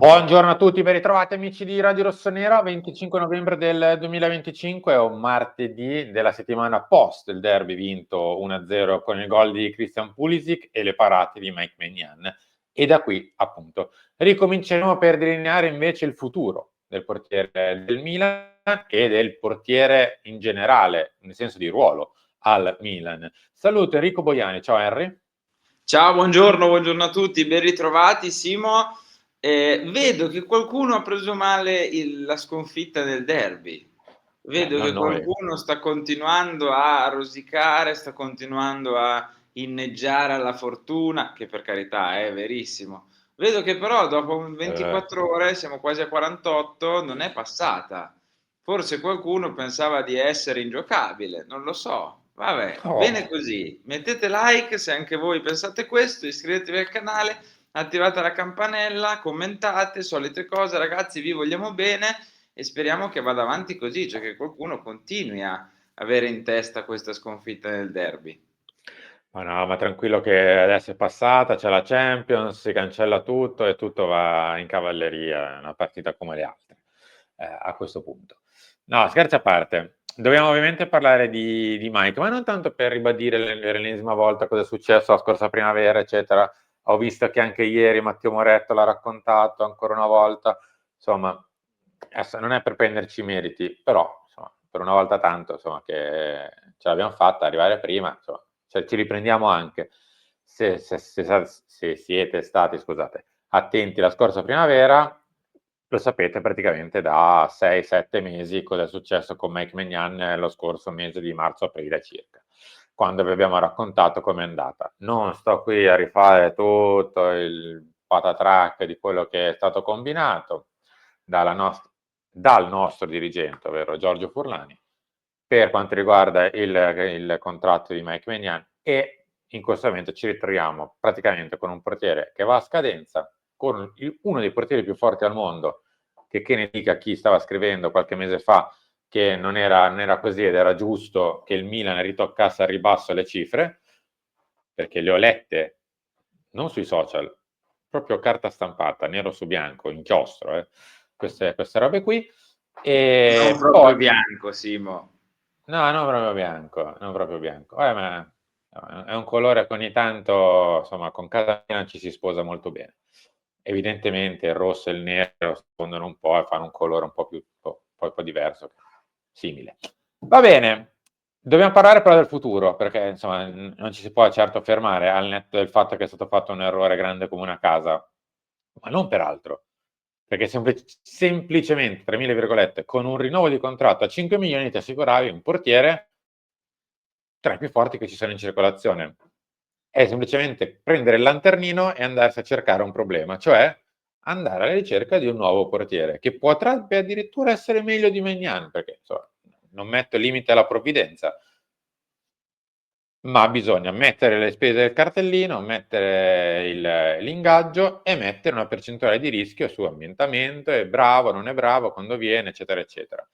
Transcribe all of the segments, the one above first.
Buongiorno a tutti, ben ritrovati amici di Radio Rossonera, 25 novembre del 2025, è un martedì della settimana post il derby vinto 1-0 con il gol di Christian Pulisic e le parate di Mike Maignan. E da qui, appunto, ricominceremo per delineare invece il futuro del portiere del Milan e del portiere in generale, nel senso di ruolo, al Milan. Saluto Enrico Boiani, ciao Henry. Ciao, buongiorno a tutti, ben ritrovati Simo. Vedo che qualcuno ha preso male la sconfitta del derby. Vedo Non che noi. qualcuno sta continuando a rosicare, sta continuando a inneggiare alla fortuna, che per carità è verissimo. Vedo che però dopo 24 ore, siamo quasi a 48, non è passata. Forse qualcuno pensava di essere ingiocabile, non lo so. Vabbè, bene Oh. così. Mettete like se anche voi pensate questo, iscrivetevi al canale, attivate la campanella, commentate, solite cose, ragazzi, vi vogliamo bene e speriamo che vada avanti così, cioè che qualcuno continui a avere in testa questa sconfitta nel derby. Ma no, ma tranquillo che adesso è passata, c'è la Champions, si cancella tutto e tutto va in cavalleria, è una partita come le altre, a questo punto. No, scherzi a parte, dobbiamo ovviamente parlare di Mike, ma non tanto per ribadire l'ennesima volta cosa è successo la scorsa primavera, eccetera. Ho visto che anche ieri Matteo Moretto l'ha raccontato ancora una volta, insomma, adesso non è per prenderci i meriti, però, insomma, per una volta tanto, insomma, che ce l'abbiamo fatta arrivare prima, insomma, cioè, ci riprendiamo anche. Se siete stati, scusate, attenti la scorsa primavera, lo sapete praticamente da 6-7 mesi cosa è successo con Mike Maignan lo scorso mese di marzo-aprile circa, quando vi abbiamo raccontato com'è andata. Non sto qui a rifare tutto il patatrack di quello che è stato combinato dal nostro dirigente, ovvero Giorgio Furlani, per quanto riguarda il contratto di Mike Maignan, e in questo momento ci ritroviamo praticamente con un portiere che va a scadenza, con uno dei portieri più forti al mondo, che ne dica chi stava scrivendo qualche mese fa che non era così ed era giusto che il Milan ritoccasse al ribasso le cifre, perché le ho lette non sui social, proprio carta stampata, nero su bianco, inchiostro, queste robe qui. Non E proprio poi bianco, Simo. no, non proprio bianco, non proprio bianco. Ma è un colore che ogni tanto, insomma, con casa Milan ci si sposa molto bene. Evidentemente il rosso e il nero spondono un po' e fanno un colore un po' più, un po' diverso, simile. Va bene, dobbiamo parlare però del futuro, perché insomma non ci si può certo fermare al netto del fatto che è stato fatto un errore grande come una casa, ma non per altro, perché semplicemente, tra mille virgolette, con un rinnovo di contratto a 5 milioni ti assicuravi un portiere tra i più forti che ci sono in circolazione. È semplicemente prendere il lanternino e andarsi a cercare un problema, cioè andare alla ricerca di un nuovo portiere, che potrebbe addirittura essere meglio di Maignan, perché insomma, non metto limite alla provvidenza, ma bisogna mettere le spese del cartellino, mettere l'ingaggio e mettere una percentuale di rischio su ambientamento, è bravo, non è bravo, quando viene, eccetera, eccetera.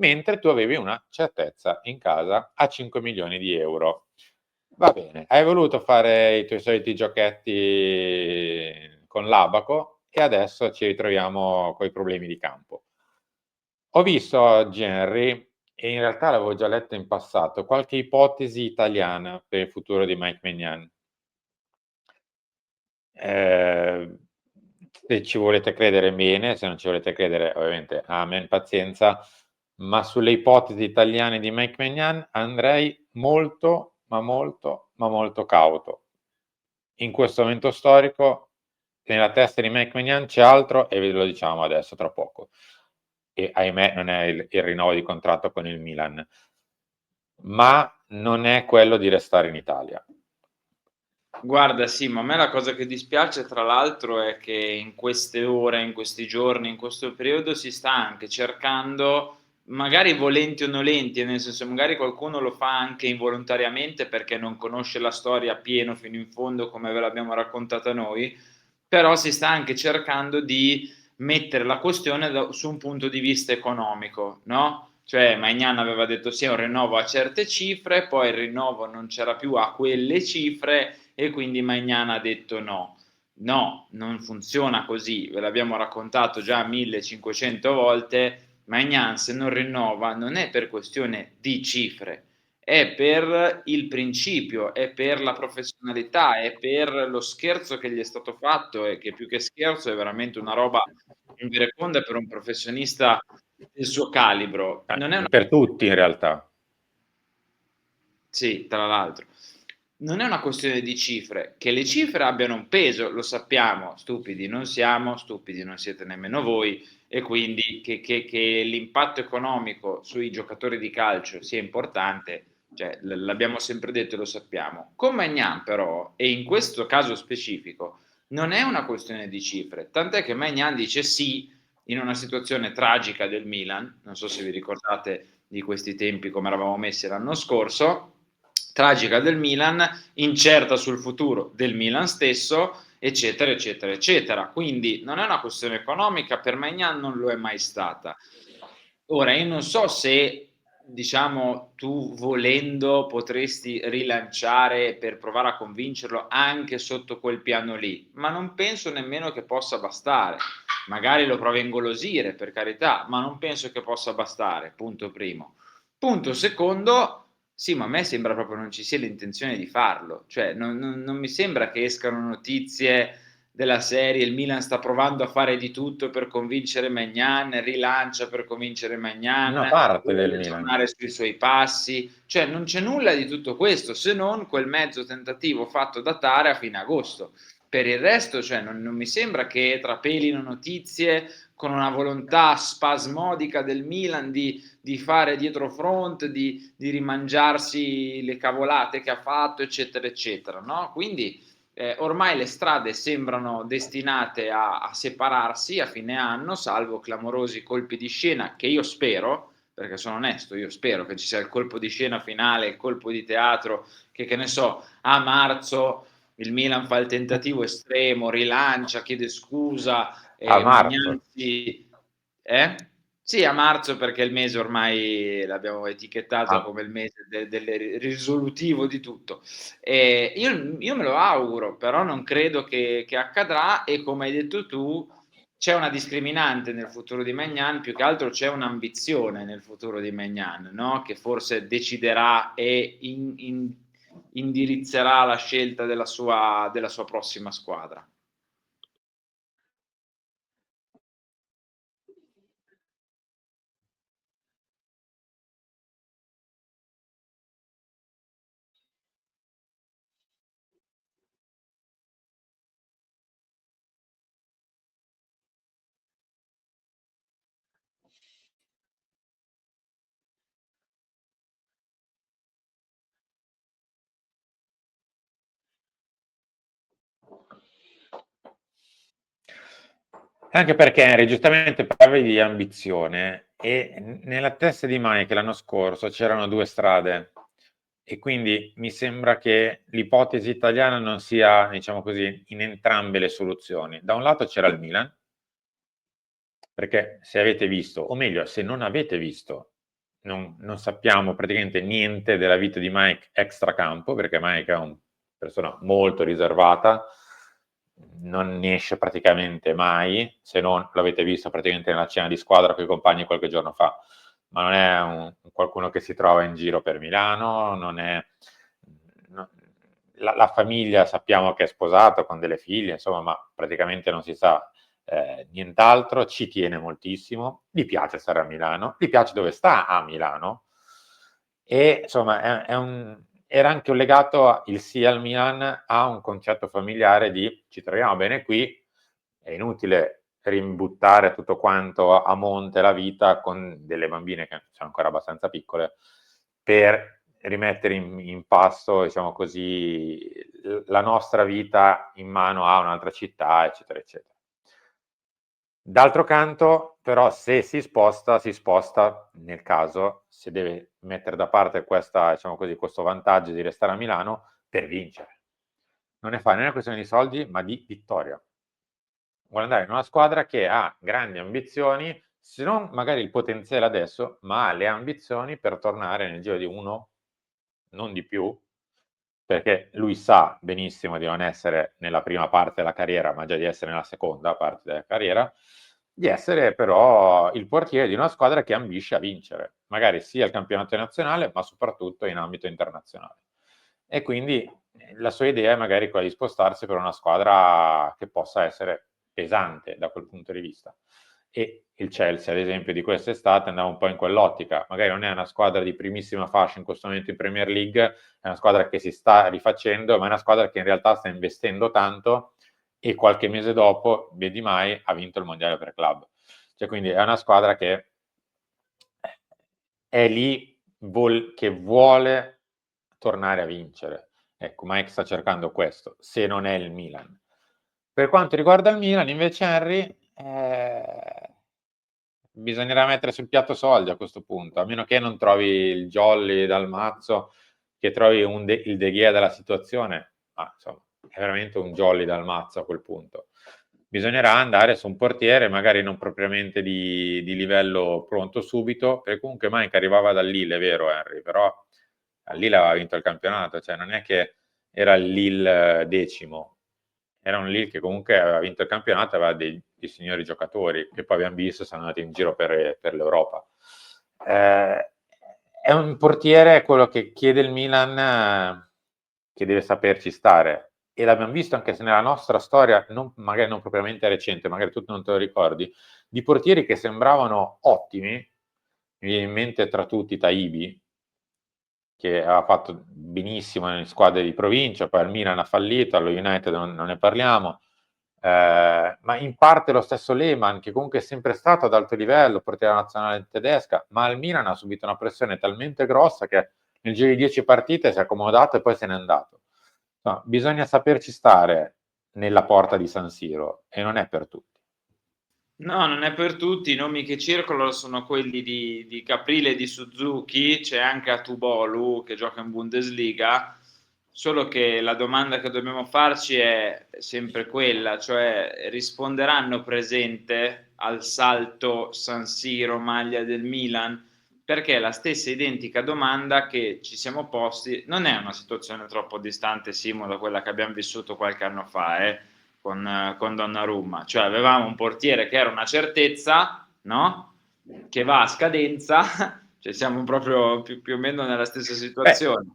Mentre tu avevi una certezza in casa a 5 milioni di euro. Va bene, hai voluto fare i tuoi soliti giochetti con l'abaco e adesso ci ritroviamo con i problemi di campo. Ho visto oggi Henry, e in realtà l'avevo già letta in passato, qualche ipotesi italiana per il futuro di Mike Maignan. Ehm, Se ci volete credere bene, se non ci volete credere ovviamente amen, pazienza, ma sulle ipotesi italiane di Mike Maignan andrei molto, ma molto, ma molto cauto. In questo momento storico nella testa di Mike Maignan c'è altro e ve lo diciamo adesso tra poco. E ahimè non è il rinnovo di contratto con il Milan, ma non è quello di restare in Italia. Guarda, sì, ma a me la cosa che dispiace, tra l'altro, è che in queste ore, in questi giorni, in questo periodo si sta anche cercando, magari volenti o nolenti, nel senso magari qualcuno lo fa anche involontariamente perché non conosce la storia a pieno fino in fondo come ve l'abbiamo raccontata noi, però si sta anche cercando di mettere la questione su un punto di vista economico, no? Cioè Maignan aveva detto sì, un rinnovo a certe cifre, poi il rinnovo non c'era più a quelle cifre e quindi Maignan ha detto no. No, non funziona così, ve l'abbiamo raccontato già 1500 volte. Maignan se non rinnova non è per questione di cifre, è per il principio, è per la professionalità, è per lo scherzo che gli è stato fatto e che più che scherzo è veramente una roba invereconda per un professionista del suo calibro. Non è una Per tutti in realtà. Sì, tra l'altro. Non è una questione di cifre, che le cifre abbiano un peso, lo sappiamo, stupidi non siamo, stupidi non siete nemmeno voi, e quindi che l'impatto economico sui giocatori di calcio sia importante, cioè, l'abbiamo sempre detto e lo sappiamo. Con Maignan però, e in questo caso specifico, non è una questione di cifre, tant'è che Maignan dice sì in una situazione tragica del Milan, non so se vi ricordate di questi tempi come eravamo messi l'anno scorso, tragica del Milan, incerta sul futuro del Milan stesso, eccetera, eccetera, eccetera. Quindi non è una questione economica, per Maignan non lo è mai stata. Ora, io non so se, diciamo, tu volendo potresti rilanciare per provare a convincerlo anche sotto quel piano lì, ma non penso nemmeno che possa bastare. Magari lo provi a ingolosire, per carità, ma non penso che possa bastare, punto primo. Punto secondo, sì, ma a me sembra proprio non ci sia l'intenzione di farlo, cioè non mi sembra che escano notizie della serie il Milan sta provando a fare di tutto per convincere Maignan, rilancia per convincere Una Maignan, parte del vuole Milan. tornare sui suoi passi, cioè non c'è nulla di tutto questo se non quel mezzo tentativo fatto da Tare a fine agosto. Per il resto, cioè, non mi sembra che trapelino notizie con una volontà spasmodica del Milan di fare dietro front, di rimangiarsi le cavolate che ha fatto, eccetera, eccetera, no? Quindi ormai le strade sembrano destinate a separarsi a fine anno, salvo clamorosi colpi di scena che io spero, perché sono onesto, io spero che ci sia il colpo di scena finale, il colpo di teatro, che ne so, a marzo il Milan fa il tentativo estremo, rilancia, chiede scusa, A marzo. Magnanzi... Sì, a marzo perché il mese ormai l'abbiamo etichettato A- come il mese del risolutivo di tutto. Io me lo auguro, però non credo che accadrà e come hai detto tu c'è una discriminante nel futuro di Maignan, più che altro c'è un'ambizione nel futuro di Maignan, no? Che forse deciderà e indirizzerà la scelta della sua prossima squadra. Anche perché Henry giustamente parlavi di ambizione e nella testa di Mike l'anno scorso c'erano due strade e quindi mi sembra che l'ipotesi italiana non sia, diciamo così, in entrambe le soluzioni. Da un lato c'era il Milan, perché se avete visto, o meglio, se non avete visto, non sappiamo praticamente niente della vita di Mike extracampo, perché Mike è una persona molto riservata, non ne esce praticamente mai, se non l'avete visto praticamente nella cena di squadra con i compagni qualche giorno fa, ma non è qualcuno che si trova in giro per Milano, non è... No, la famiglia sappiamo che è sposato con delle figlie, insomma, ma praticamente non si sa nient'altro, ci tiene moltissimo, gli piace stare a Milano, gli piace dove sta a Milano e insomma era anche un legato il sì al Milan a un concetto familiare di ci troviamo bene qui, è inutile rimbuttare tutto quanto a monte la vita con delle bambine che sono ancora abbastanza piccole per rimettere in pasto, diciamo così, la nostra vita in mano a un'altra città, eccetera, eccetera. D'altro canto, però, se si sposta nel caso, se deve mettere da parte questa, diciamo così, questo vantaggio di restare a Milano per vincere. Non ne fa né una questione di soldi, ma di vittoria. Vuole andare in una squadra che ha grandi ambizioni, se non magari il potenziale adesso, ma ha le ambizioni per tornare nel giro di uno, non di più, perché lui sa benissimo di non essere nella prima parte della carriera, ma già di essere nella seconda parte della carriera, di essere però il portiere di una squadra che ambisce a vincere, magari sia il campionato nazionale, ma soprattutto in ambito internazionale. E quindi la sua idea è magari quella di spostarsi per una squadra che possa essere pesante da quel punto di vista. E il Chelsea, ad esempio, di quest'estate andava un po' in quell'ottica. Magari non è una squadra di primissima fascia in questo momento in Premier League, è una squadra che si sta rifacendo, ma è una squadra che in realtà sta investendo tanto e qualche mese dopo, vedi mai, ha vinto il mondiale per club. Cioè, quindi è una squadra che è lì che vuole tornare a vincere. Ecco, Mike sta cercando questo, se non è il Milan. Per quanto riguarda il Milan, invece, Henry, bisognerà mettere sul piatto soldi a questo punto, a meno che non trovi il jolly dal mazzo, che trovi il De Gea della situazione, ma insomma, è veramente un jolly dal mazzo a quel punto. Bisognerà andare su un portiere, magari non propriamente di livello pronto subito, perché comunque Mike arrivava da Lille, è vero Henry, però a Lille aveva vinto il campionato, cioè non è che era il Lille decimo, era un Lille che comunque aveva vinto il campionato, aveva dei signori giocatori che poi abbiamo visto sono andati in giro per l'Europa. È un portiere quello che chiede il Milan, che deve saperci stare, e l'abbiamo visto anche se nella nostra storia, magari non propriamente recente, magari tu non te lo ricordi, di portieri che sembravano ottimi. Mi viene in mente tra tutti Taibi, che aveva fatto benissimo nelle squadre di provincia, poi al Milan ha fallito, allo United non ne parliamo, ma in parte lo stesso Lehmann, che comunque è sempre stato ad alto livello, portiere nazionale tedesca, ma al Milan ha subito una pressione talmente grossa che nel giro di 10 partite si è accomodato e poi se n'è andato. No, bisogna saperci stare nella porta di San Siro e non è per tutti. No, non è per tutti, i nomi che circolano sono quelli di Caprile e di Suzuki, c'è anche Atubolu che gioca in Bundesliga, solo che la domanda che dobbiamo farci è sempre quella, cioè risponderanno presente al salto San Siro maglia del Milan? Perché è la stessa identica domanda che ci siamo posti, non è una situazione troppo distante, Simo, da quella che abbiamo vissuto qualche anno fa, con Donnarumma, cioè avevamo un portiere che era una certezza, no? Che va a scadenza, cioè siamo proprio più o meno nella stessa Beh, situazione.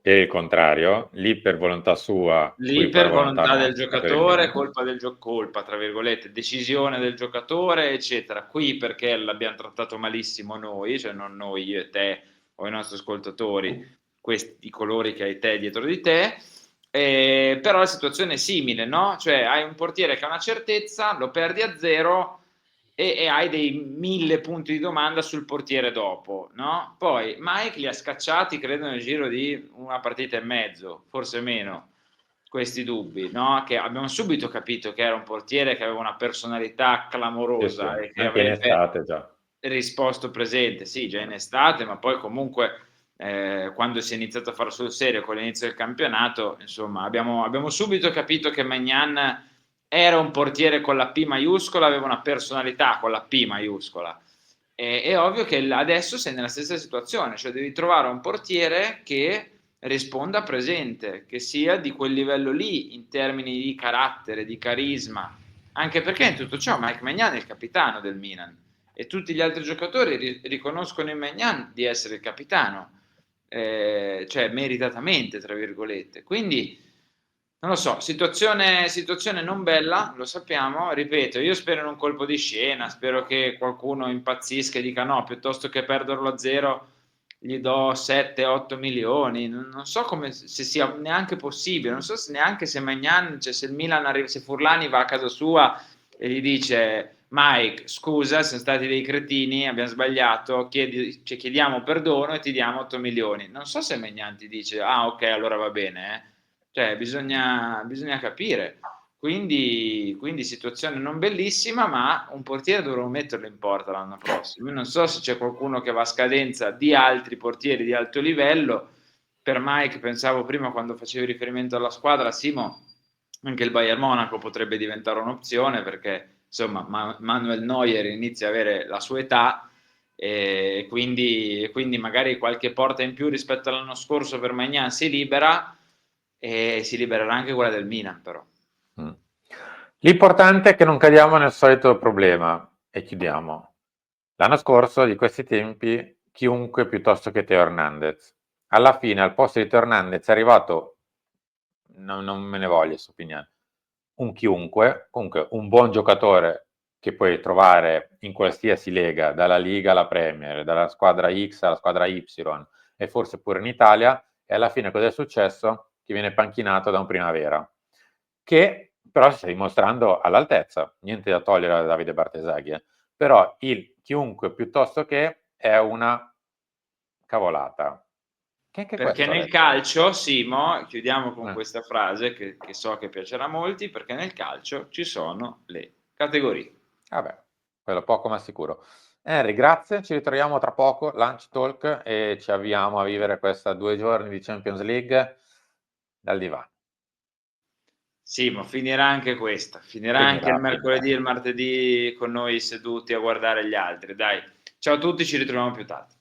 e il contrario, lì per volontà sua, Lì qui per per volontà volontà del nostra, per il giocatore, Milan. colpa del colpa, tra virgolette, decisione del giocatore, eccetera. Qui perché l'abbiamo trattato malissimo noi, cioè non noi, io e te o i nostri ascoltatori, questi colori che hai te dietro di te, però la situazione è simile, no? Cioè hai un portiere che ha una certezza, lo perdi a zero e hai dei 1000 punti di domanda sul portiere dopo, no? Poi Mike li ha scacciati, credo, nel giro di una partita e mezzo, forse meno, questi dubbi, no? Che abbiamo subito capito che era un portiere che aveva una personalità Sì, sì, clamorosa e che anche in avrebbe estate già. risposto presente, sì, già in estate, ma poi comunque quando si è iniziato a fare sul serio con l'inizio del campionato, insomma, abbiamo subito capito che Maignan era un portiere con la P maiuscola, aveva una personalità con la P maiuscola. È ovvio che adesso sei nella stessa situazione, cioè devi trovare un portiere che risponda presente, che sia di quel livello lì in termini di carattere, di carisma, anche perché in tutto ciò Mike Maignan è il capitano del Milan e tutti gli altri giocatori riconoscono in Maignan di essere il capitano, cioè meritatamente, tra virgolette. Quindi non lo so, situazione non bella, lo sappiamo, ripeto, io spero in un colpo di scena, spero che qualcuno impazzisca e dica no, piuttosto che perderlo a zero gli do 7-8 milioni, non so come se sia neanche possibile, non so se neanche se Magnan, cioè se il Milan arriva, se Furlani va a casa sua e gli dice Mike, scusa, siamo stati dei cretini, abbiamo sbagliato, chiediamo perdono e ti diamo 8 milioni. Non so se Magnan ti dice ah ok, allora va bene, cioè bisogna capire. Quindi situazione non bellissima, ma un portiere dovrò metterlo in porta l'anno prossimo. Io non so se c'è qualcuno che va a scadenza di altri portieri di alto livello. Per Mike pensavo prima quando facevi riferimento alla squadra, Simo, anche il Bayern Monaco potrebbe diventare un'opzione perché insomma Manuel Neuer inizia a avere la sua età e quindi magari qualche porta in più rispetto all'anno scorso per Maignan si libera, e si libererà anche quella del Milan però. Mm. L'importante è che non cadiamo nel solito problema e chiudiamo. L'anno scorso, di questi tempi, chiunque piuttosto che Teo Hernandez. Alla fine, al posto di Teo Hernandez è arrivato, non me ne voglio Stupinian, un chiunque, comunque un buon giocatore che puoi trovare in qualsiasi lega, dalla Liga alla Premier, dalla squadra X alla squadra Y e forse pure in Italia, e alla fine cosa è successo? Che viene panchinato da un Primavera, che però si sta dimostrando all'altezza, niente da togliere a Davide Bartesaghi, però il chiunque piuttosto che è una cavolata. Che anche Perché questo ho nel letto. calcio, Simo, chiudiamo con Eh, questa frase che so che piacerà a molti, perché nel calcio ci sono le categorie. vabbè, quello poco ma sicuro. Henry, grazie, ci ritroviamo tra poco, Lunch Talk, e ci avviamo a vivere questa 2 giorni di Champions League dal divano. Sì, ma finirà anche questa, finirà anche il Finirà. mercoledì e il martedì con noi seduti a guardare gli altri. Dai, ciao a tutti, ci ritroviamo più tardi.